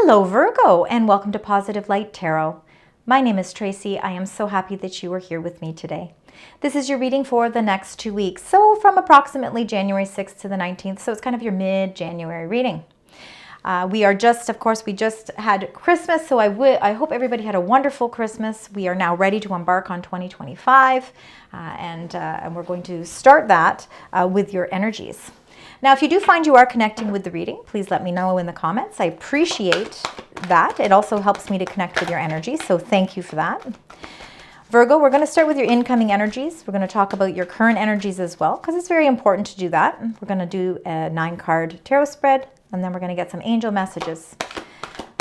Hello Virgo, and welcome to Positive Light Tarot. My name is Tracy. I am so happy that you are here with me today. This is your reading for the next 2 weeks, so from approximately January 6th to the 19th, so it's kind of your mid-January reading. We just had Christmas, so I hope everybody had a wonderful Christmas. We are now ready to embark on 2025, and we're going to start that with your energies. Now, if you do find you are connecting with the reading, please let me know in the comments. I appreciate that. It also helps me to connect with your energy, so thank you for that. Virgo, we're going to start with your incoming energies. We're going to talk about your current energies as well, because it's very important to do that. We're going to do a 9-card tarot spread, and then we're going to get some angel messages.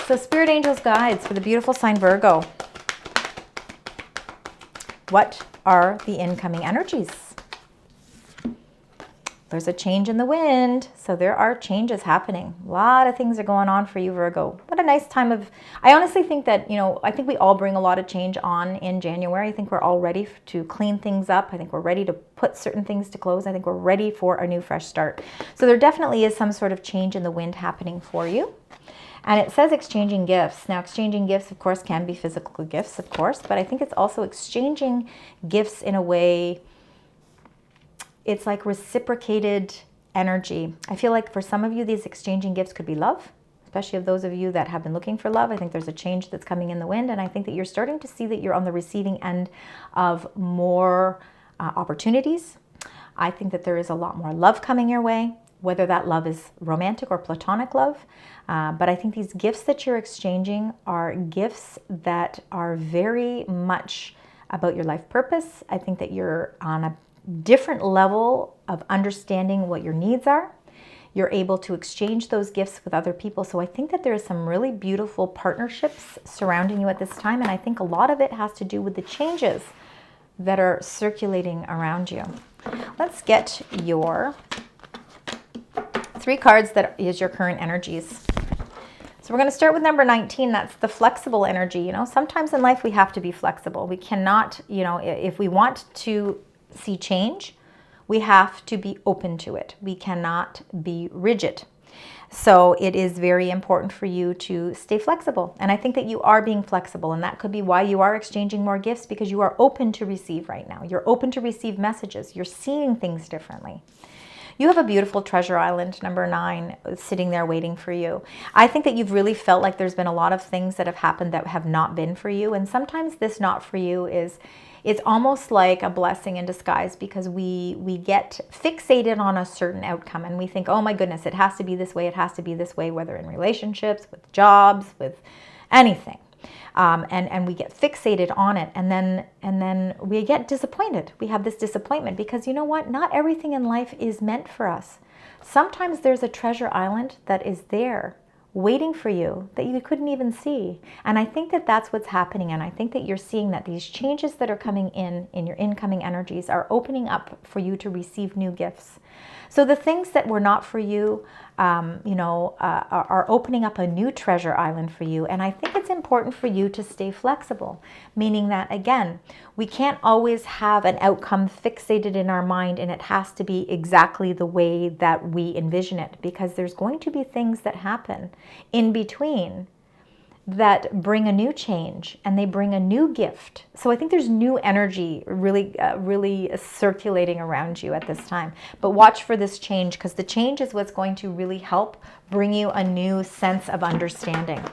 So Spirit Angels Guides for the beautiful sign Virgo. What are the incoming energies? There's a change in the wind, so there are changes happening. A lot of things are going on for you, Virgo. What a nice time of... I honestly think that, I think we all bring a lot of change on in January. I think we're all ready to clean things up. I think we're ready to put certain things to close. I think we're ready for a new fresh start. So there definitely is some sort of change in the wind happening for you. And it says exchanging gifts. Now, exchanging gifts, of course, can be physical gifts, of course, but I think it's also exchanging gifts in a way... It's like reciprocated energy. I feel like for some of you, these exchanging gifts could be love, especially of those of you that have been looking for love. I think there's a change that's coming in the wind, and I think that you're starting to see that you're on the receiving end of more opportunities. I think that there is a lot more love coming your way, whether that love is romantic or platonic love. But I think these gifts that you're exchanging are gifts that are very much about your life purpose. I think that you're on a different level of understanding what your needs are. You're able to exchange those gifts with other people. So I think that there is some really beautiful partnerships surrounding you at this time. And I think a lot of it has to do with the changes that are circulating around you. Let's get your 3 cards that is your current energies. So we're going to start with number 19. That's the flexible energy. Sometimes in life we have to be flexible. We cannot, if we want to see change, we have to be open to it. We cannot be rigid. So it is very important for you to stay flexible. And I think that you are being flexible, and that could be why you are exchanging more gifts, because you are open to receive right now. You're open to receive messages. You're seeing things differently. You have a beautiful treasure island, number 9, sitting there waiting for you. I think that you've really felt like there's been a lot of things that have happened that have not been for you. And sometimes this not for you is... It's almost like a blessing in disguise, because we get fixated on a certain outcome and we think, oh my goodness, it has to be this way, it has to be this way, whether in relationships, with jobs, with anything. And we get fixated on it, and then we get disappointed. We have this disappointment because you know what? Not everything in life is meant for us. Sometimes there's a treasure island that is there waiting for you that you couldn't even see. And I think that that's what's happening. And I think that you're seeing that these changes that are coming in your incoming energies are opening up for you to receive new gifts. So the things that were not for you, are opening up a new treasure island for you. And I think it's important for you to stay flexible, meaning that, again, we can't always have an outcome fixated in our mind and it has to be exactly the way that we envision it, because there's going to be things that happen in between that bring a new change, and they bring a new gift. So I think there's new energy really circulating around you at this time. But watch for this change, because the change is what's going to really help bring you a new sense of understanding.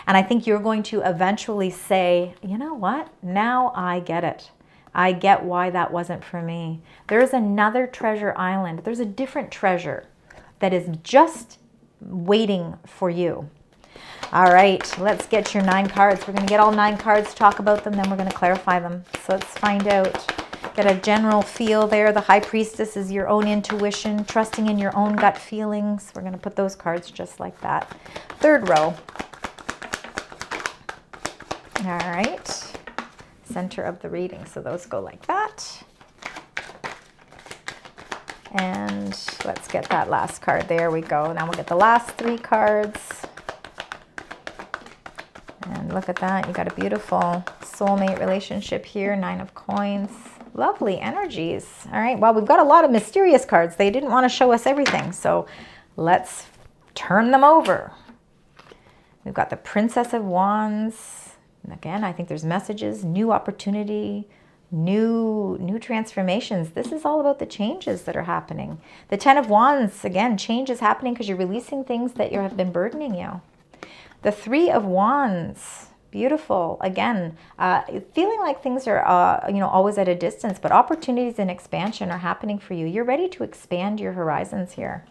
And I think you're going to eventually say, you know what? Now I get it. I get why that wasn't for me. There's another treasure island. There's a different treasure that is just waiting for you. All right, let's get your 9 cards. We're going to get all 9 cards, talk about them, then we're going to clarify them. So let's find out. Get a general feel there. The High Priestess is your own intuition, trusting in your own gut feelings. We're going to put those cards just like that. 3rd row. All right. Center of the reading. So those go like that. And let's get that last card. There we go. Now we'll get the last 3 cards. And look at that. You got a beautiful soulmate relationship here. 9 of coins. Lovely energies. All right. Well, we've got a lot of mysterious cards. They didn't want to show us everything. So let's turn them over. We've got the Princess of Wands. And again, I think there's messages, new opportunity, new transformations. This is all about the changes that are happening. The Ten of Wands, again, change is happening because you're releasing things that have been burdening you. The Three of Wands, beautiful. Again, feeling like things are, always at a distance, but opportunities and expansion are happening for you. You're ready to expand your horizons here.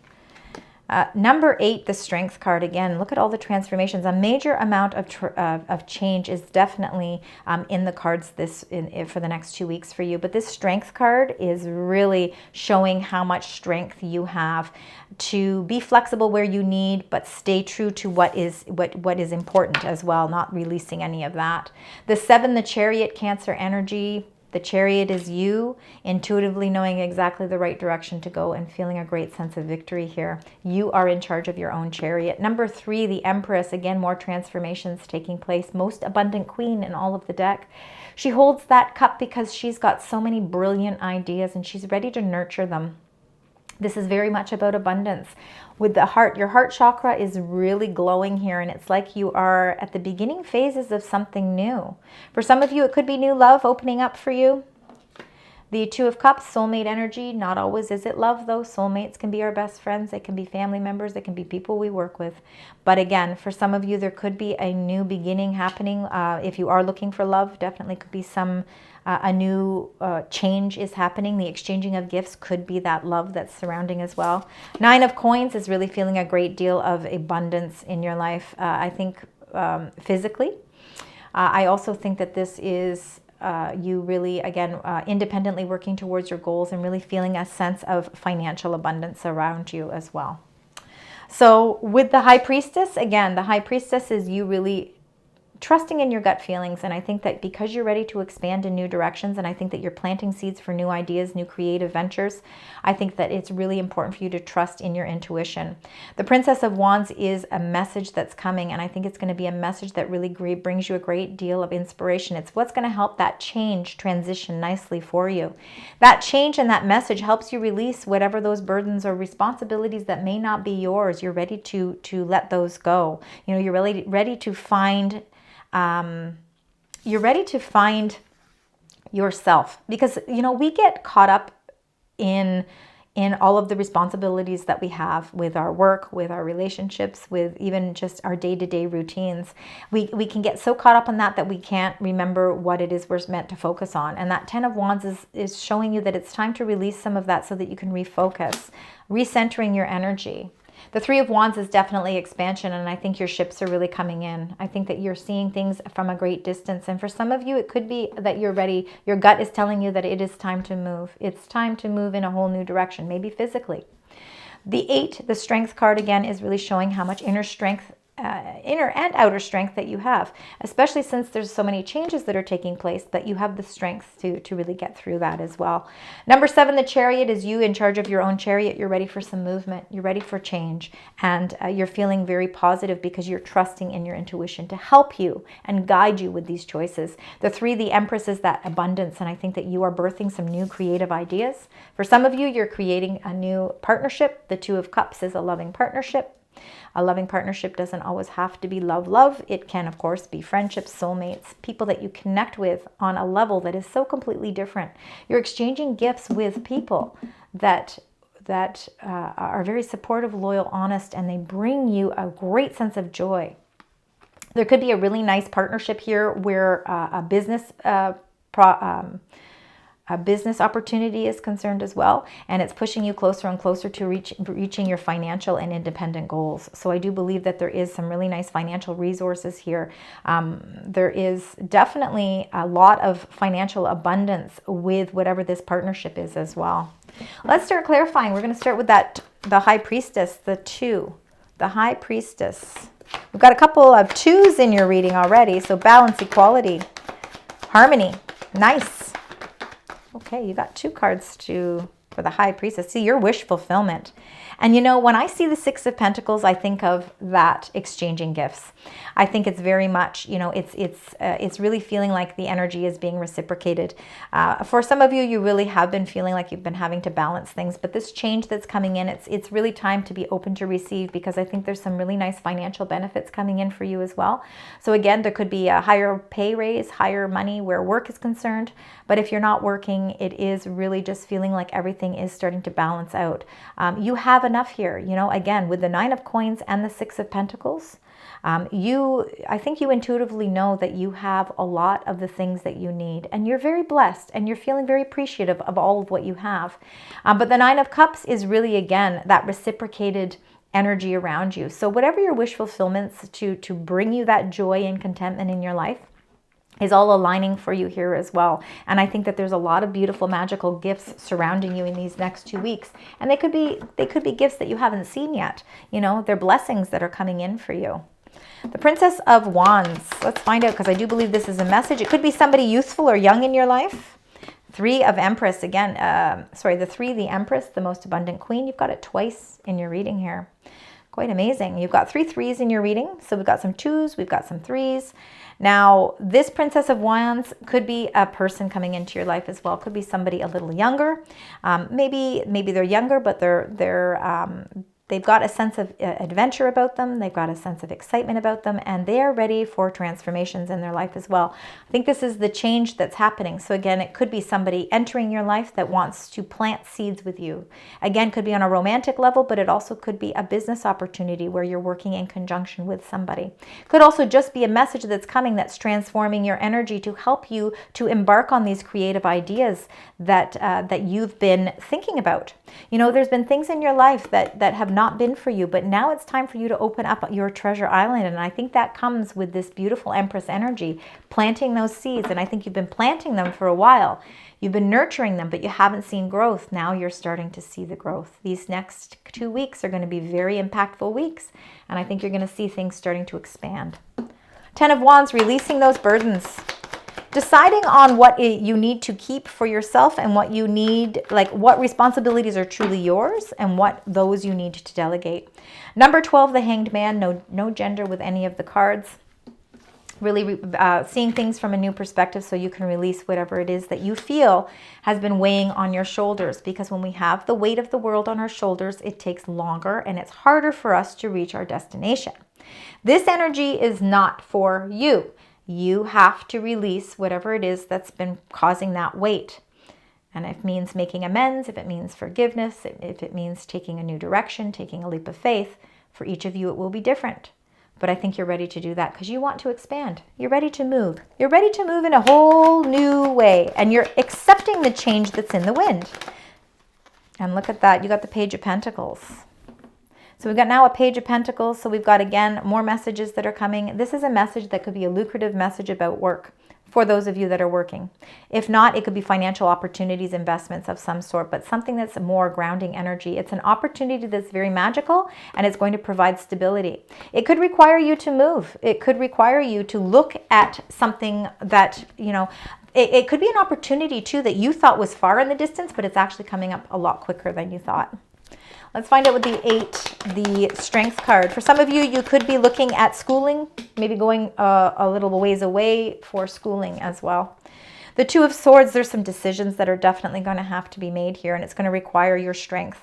Number 8, the Strength card. Again, look at all the transformations. A major amount of change is definitely in the cards for the next 2 weeks for you. But this Strength card is really showing how much strength you have to be flexible where you need, but stay true to what is important as well, not releasing any of that. The 7, the Chariot, Cancer energy. The Chariot is you intuitively knowing exactly the right direction to go and feeling a great sense of victory here. You are in charge of your own chariot. Number 3, the Empress. Again, more transformations taking place. Most abundant queen in all of the deck. She holds that cup because she's got so many brilliant ideas and she's ready to nurture them. This is very much about abundance. With the heart, your heart chakra is really glowing here, and it's like you are at the beginning phases of something new. For some of you, it could be new love opening up for you. The Two of Cups, soulmate energy. Not always is it love, though. Soulmates can be our best friends. They can be family members. They can be people we work with. But again, for some of you, there could be a new beginning happening. If you are looking for love, definitely could be a new change is happening. The exchanging of gifts could be that love that's surrounding as well. 9 of Coins is really feeling a great deal of abundance in your life. I think physically. I also think that this is you really, again, independently working towards your goals and really feeling a sense of financial abundance around you as well. So with the High Priestess, again, the High Priestess is you really trusting in your gut feelings. And I think that because you're ready to expand in new directions, and I think that you're planting seeds for new ideas, new creative ventures, I think that it's really important for you to trust in your intuition. The Princess of Wands is a message that's coming, and I think it's going to be a message that really brings you a great deal of inspiration. It's what's going to help that change transition nicely for you. That change and that message helps you release whatever those burdens or responsibilities that may not be yours. You're ready to let those go. You're really ready to find yourself, because we get caught up in all of the responsibilities that we have with our work, with our relationships, with even just our day-to-day routines. We can get so caught up in that we can't remember what it is we're meant to focus on. And that 10 of Wands is showing you that it's time to release some of that so that you can refocus, recentering your energy. The Three of Wands is definitely expansion, and I think your ships are really coming in. I think that you're seeing things from a great distance, and for some of you, it could be that you're ready. Your gut is telling you that it is time to move. It's time to move in a whole new direction, maybe physically. The 8, the Strength card, again, is really showing how much inner strength, inner and outer strength that you have, especially since there's so many changes that are taking place, that you have the strength to really get through that as well. Number 7, the Chariot, is you in charge of your own chariot. You're ready for some movement. You're ready for change, and you're feeling very positive because you're trusting in your intuition to help you and guide you with these choices. The 3, the Empress, is that abundance, and I think that you are birthing some new creative ideas. For some of you, you're creating a new partnership. The 2 of Cups is a loving partnership. A loving partnership doesn't always have to be love. It can, of course, be friendships, soulmates, people that you connect with on a level that is so completely different. You're exchanging gifts with people that are very supportive, loyal, honest, and they bring you a great sense of joy. There could be a really nice partnership here where a business opportunity is concerned as well, and it's pushing you closer and closer to reaching your financial and independent goals. So I do believe that there is some really nice financial resources here. There is definitely a lot of financial abundance with whatever this partnership is as well. Let's start clarifying. We're going to start with the High Priestess, the 2, the High Priestess. We've got a couple of 2s in your reading already, so balance, equality, harmony, nice. Okay, you got 2 cards for the High Priestess. See, your wish fulfillment. And you know, when I see the Six of Pentacles, I think of that exchanging gifts. I think it's very much, you know, it's really feeling like the energy is being reciprocated. For some of you, you really have been feeling like you've been having to balance things, but this change that's coming in, it's really time to be open to receive, because I think there's some really nice financial benefits coming in for you as well. So again, there could be a higher pay raise, higher money where work is concerned. But if you're not working, it is really just feeling like everything is starting to balance out. You have enough here, you know, again, with the Nine of Coins and the Six of Pentacles. I think you intuitively know that you have a lot of the things that you need, and you're very blessed, and you're feeling very appreciative of all of what you have. But the Nine of Cups is really, again, that reciprocated energy around you. So whatever your wish fulfillments to bring you that joy and contentment in your life is all aligning for you here as well. And I think that there's a lot of beautiful magical gifts surrounding you in these next 2 weeks. And they could be gifts that you haven't seen yet. You know, they're blessings that are coming in for you. The Princess of Wands. Let's find out, because I do believe this is a message. It could be somebody youthful or young in your life. Three of Empress. Again, the three, the Empress, the most abundant queen. You've got it twice in your reading here. Quite amazing. You've got 3 threes in your reading. So we've got some 2s, we've got some 3s. Now, this Princess of Wands could be a person coming into your life as well. Could be somebody a little younger. Maybe they're younger, but they've got a sense of adventure about them. They've got a sense of excitement about them, and they are ready for transformations in their life as well. I think this is the change that's happening. So again, it could be somebody entering your life that wants to plant seeds with you. Again, could be on a romantic level, but it also could be a business opportunity where you're working in conjunction with somebody. Could also just be a message that's coming that's transforming your energy to help you to embark on these creative ideas that you've been thinking about. You know, there's been things in your life that have not been for you, but now it's time for you to open up your treasure island. And I think that comes with this beautiful Empress energy, planting those seeds. And I think you've been planting them for a while. You've been nurturing them, but you haven't seen growth. Now you're starting to see the growth. These next 2 weeks are going to be very impactful weeks. And I think you're going to see things starting to expand. 10 of Wands, releasing those burdens. Deciding on what you need to keep for yourself and what you need, like what responsibilities are truly yours and what those you need to delegate. Number 12, the Hanged Man, no gender with any of the cards. Really seeing things from a new perspective so you can release whatever it is that you feel has been weighing on your shoulders. Because when we have the weight of the world on our shoulders, it takes longer and it's harder for us to reach our destination. This energy is not for you. You have to release whatever it is that's been causing that weight. And if it means making amends, if it means forgiveness, if it means taking a new direction, taking a leap of faith, for each of you it will be different. But I think you're ready to do that because you want to expand. You're ready to move. You're ready to move in a whole new way. And you're accepting the change that's in the wind. And look at that. You got the Page of Pentacles. So we've got now a Page of Pentacles. So we've got, again, more messages that are coming. This is a message that could be a lucrative message about work for those of you that are working. If not, it could be financial opportunities, investments of some sort, but something that's more grounding energy. It's an opportunity that's very magical and it's going to provide stability. It could require you to move. It could require you to look at something that, you know, it could be an opportunity too that you thought was far in the distance, but it's actually coming up a lot quicker than you thought. Let's find out with the 8, the Strength card. For some of you, you could be looking at schooling, maybe going a little ways away for schooling as well. The 2 of Swords, there's some decisions that are definitely going to have to be made here, and it's going to require your strength.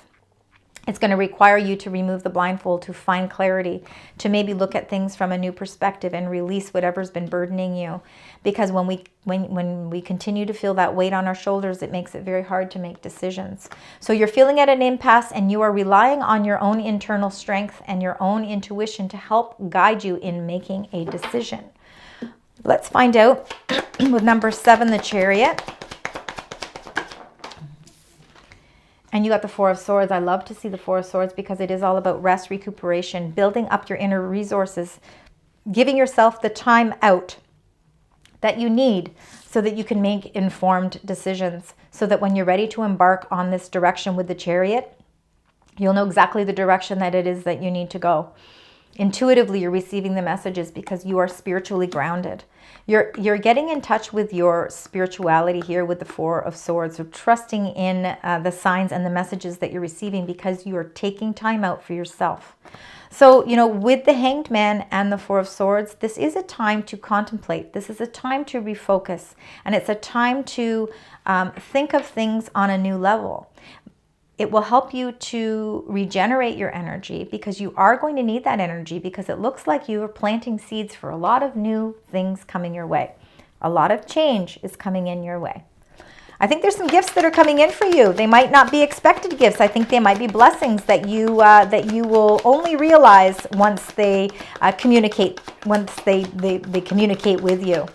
It's going to require you to remove the blindfold, to find clarity, to maybe look at things from a new perspective and release whatever's been burdening you. Because when we continue to feel that weight on our shoulders, it makes it very hard to make decisions. So you're feeling at an impasse and you are relying on your own internal strength and your own intuition to help guide you in making a decision. Let's find out with number 7, the Chariot. And you got the 4 of Swords. I love to see the 4 of Swords because it is all about rest, recuperation, building up your inner resources, giving yourself the time out that you need so that you can make informed decisions, so that when you're ready to embark on this direction with the Chariot, you'll know exactly the direction that it is that you need to go. Intuitively, you're receiving the messages because you are spiritually grounded. You're getting in touch with your spirituality here with the Four of Swords, or trusting in the signs and the messages that you're receiving because you are taking time out for yourself. So, you know, with the Hanged Man and the Four of Swords, this is a time to contemplate. This is a time to refocus. And it's a time to think of things on a new level. It will help you to regenerate your energy because you are going to need that energy, because it looks like you are planting seeds for a lot of new things coming your way. A lot of change is coming in your way. I think there's some gifts that are coming in for you. They might not be expected gifts. I think they might be blessings that you will only realize once they communicate, once they communicate with you.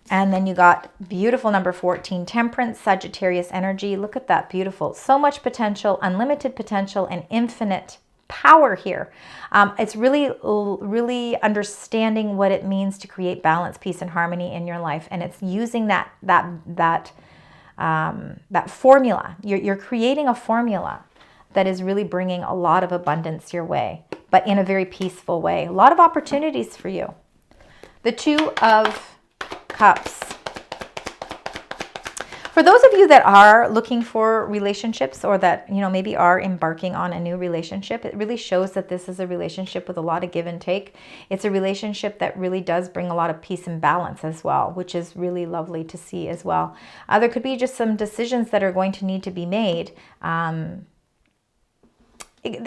And then you got beautiful number 14, Temperance, Sagittarius energy. Look at that, beautiful. So much potential, unlimited potential, and infinite power here. It's really understanding what it means to create balance, peace, and harmony in your life. And it's using that formula. You're creating a formula that is really bringing a lot of abundance your way, but in a very peaceful way. A lot of opportunities for you. The Two of Cups. For those of you that are looking for relationships, or that, you know, maybe are embarking on a new relationship, it really shows that this is a relationship with a lot of give and take. It's a relationship that really does bring a lot of peace and balance as well, which is really lovely to see as well. There could be just some decisions that are going to need to be made.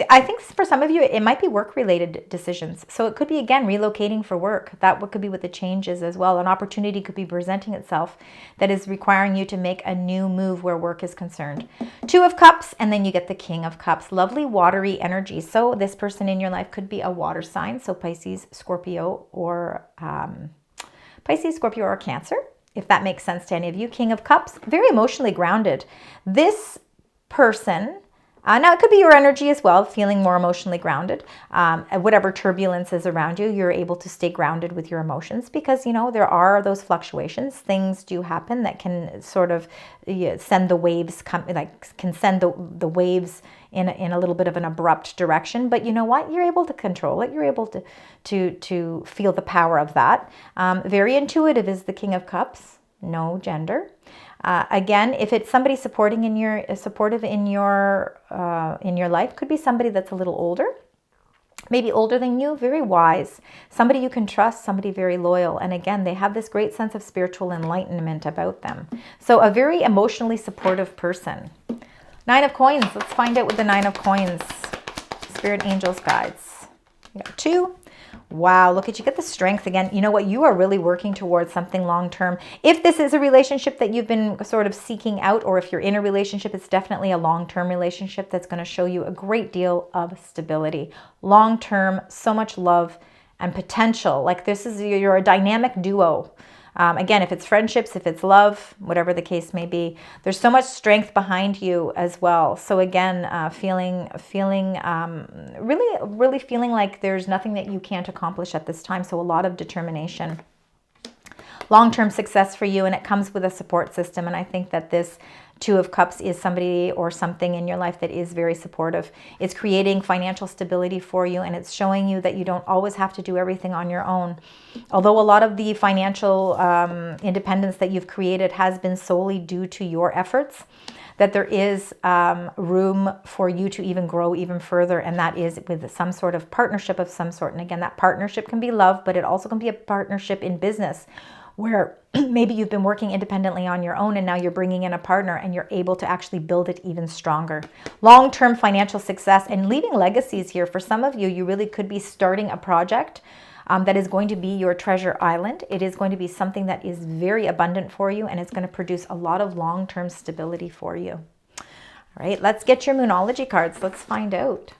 I think for some of you, it might be work-related decisions. So it could be, again, relocating for work. That could be what the change is as well. An opportunity could be presenting itself that is requiring you to make a new move where work is concerned. Two of Cups, and then you get the King of Cups. Lovely watery energy. So this person in your life could be a water sign. So Pisces, Scorpio, or Cancer, if that makes sense to any of you. King of Cups, very emotionally grounded. This person... now, it could be your energy as well, feeling more emotionally grounded. Whatever turbulence is around you, you're able to stay grounded with your emotions because, you know, there are those fluctuations. Things do happen that can sort of send the waves, can send the waves in a little bit of an abrupt direction. But you know what? You're able to control it. You're able to feel the power of that. Very intuitive is the King of Cups. No gender. Again, if it's somebody supportive in your life, could be somebody that's a little older, maybe older than you, very wise, somebody you can trust, somebody very loyal. And again, they have this great sense of spiritual enlightenment about them. So a very emotionally supportive person. Nine of Coins. Let's find out with the Nine of Coins. Spirit, angels, guides. We got 2. Wow, look at you, get the strength again. You know what? You are really working towards something long-term. If this is a relationship that you've been sort of seeking out, or if you're in a relationship, it's definitely a long-term relationship that's going to show you a great deal of stability. Long-term, so much love and potential. Like this is, you're a dynamic duo. Again, if it's friendships, if it's love, whatever the case may be, there's so much strength behind you as well. So again, really feeling like there's nothing that you can't accomplish at this time. So a lot of determination. Long-term success for you, and it comes with a support system. And I think that this Two of Cups is somebody or something in your life that is very supportive. It's creating financial stability for you, and it's showing you that you don't always have to do everything on your own. Although a lot of the financial independence that you've created has been solely due to your efforts, that there is room for you to even grow even further, and that is with some sort of partnership of some sort. And again, that partnership can be love, but it also can be a partnership in business, where maybe you've been working independently on your own and now you're bringing in a partner and you're able to actually build it even stronger. Long-term financial success and leaving legacies here. For some of you, you really could be starting a project that is going to be your treasure island. It is going to be something that is very abundant for you, and it's going to produce a lot of long-term stability for you. All right, let's get your Moonology cards. Let's find out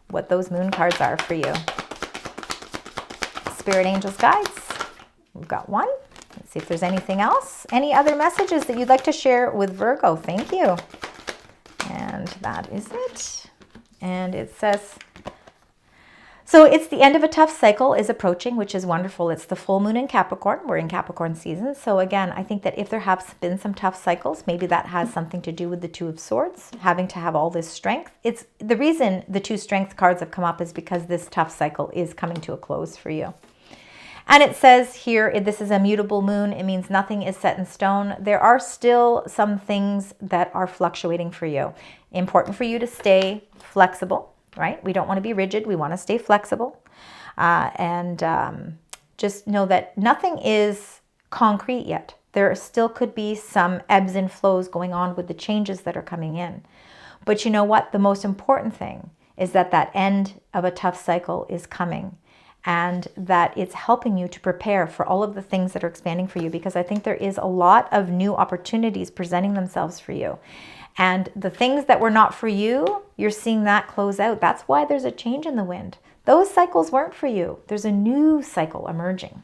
what those moon cards are for you. Spirit, angels, guides. We've got 1. Let's see if there's anything else. Any other messages that you'd like to share with Virgo? Thank you. And that is it. And it says, So it's the end of a tough cycle is approaching, which is wonderful. It's the full moon in Capricorn. We're in Capricorn season. So again, I think that if there have been some tough cycles, maybe that has something to do with the Two of Swords, having to have all this strength. It's the reason the two strength cards have come up is because this tough cycle is coming to a close for you. And it says here, this is a mutable moon. It means nothing is set in stone. There are still some things that are fluctuating for you. Important for you to stay flexible. Right? We don't want to be rigid. We want to stay flexible. Just know that nothing is concrete yet. There still could be some ebbs and flows going on with the changes that are coming in. But you know what? The most important thing is that that end of a tough cycle is coming, and that it's helping you to prepare for all of the things that are expanding for you, because I think there is a lot of new opportunities presenting themselves for you. And the things that were not for you, you're seeing that close out. That's why there's a change in the wind. Those cycles weren't for you. There's a new cycle emerging.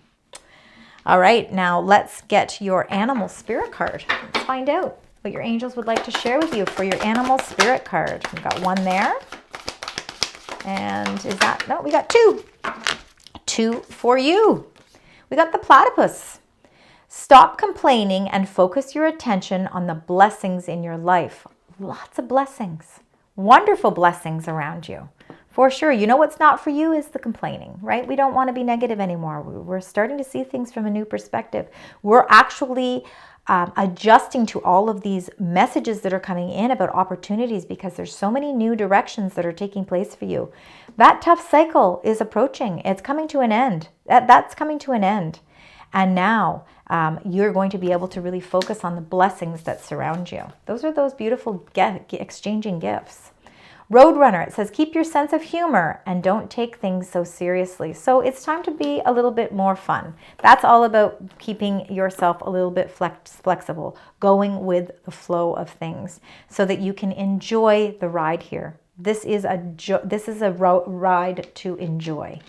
All right, now let's get your animal spirit card. Let's find out what your angels would like to share with you for your animal spirit card. We've got one there. And is that, no, we got two. Two for you. We got the platypus. Stop complaining and focus your attention on the blessings in your life. Lots of blessings, wonderful blessings around you. For sure. You know what's not for you is the complaining, right? We don't want to be negative anymore. We're starting to see things from a new perspective. We're actually adjusting to all of these messages that are coming in about opportunities, because there's so many new directions that are taking place for you. That tough cycle is approaching. It's coming to an end. That's coming to an end. And now you're going to be able to really focus on the blessings that surround you. Those are those beautiful exchanging gifts. Roadrunner, it says, keep your sense of humor and don't take things so seriously. So it's time to be a little bit more fun. That's all about keeping yourself a little bit flexible, going with the flow of things so that you can enjoy the ride here. This is a ride to enjoy.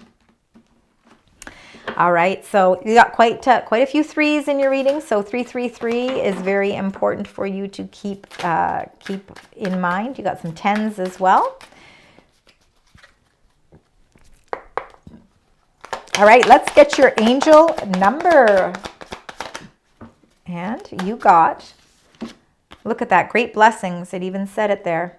All right, so you got quite a few threes in your reading. So 333 is very important for you to keep in mind. You got some tens as well. All right, let's get your angel number. And you got, look at that, great blessings. It even said it there.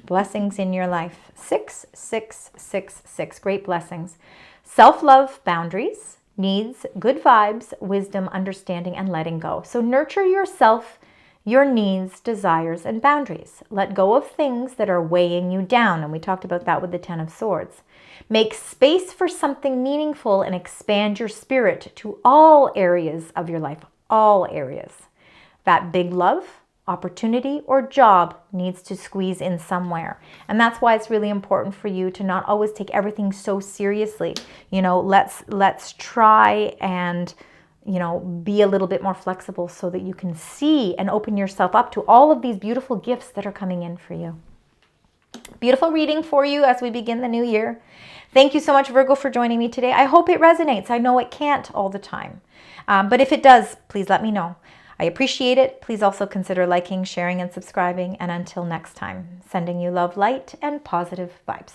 Blessings in your life. 6666, great blessings. Self-love, boundaries, needs, good vibes, wisdom, understanding, and letting go. So nurture yourself, your needs, desires, and boundaries. Let go of things that are weighing you down. And we talked about that with the Ten of Swords. Make space for something meaningful and expand your spirit to all areas of your life, all areas. That big love, opportunity, or job needs to squeeze in somewhere. And that's why it's really important for you to not always take everything so seriously. You know, let's try and, you know, be a little bit more flexible so that you can see and open yourself up to all of these beautiful gifts that are coming in for you. Beautiful reading for you as we begin the new year. Thank you so much, Virgo, for joining me today. I hope it resonates. I know it can't all the time. But if it does, please let me know. I appreciate it. Please also consider liking, sharing, and subscribing. And until next time, sending you love, light, and positive vibes.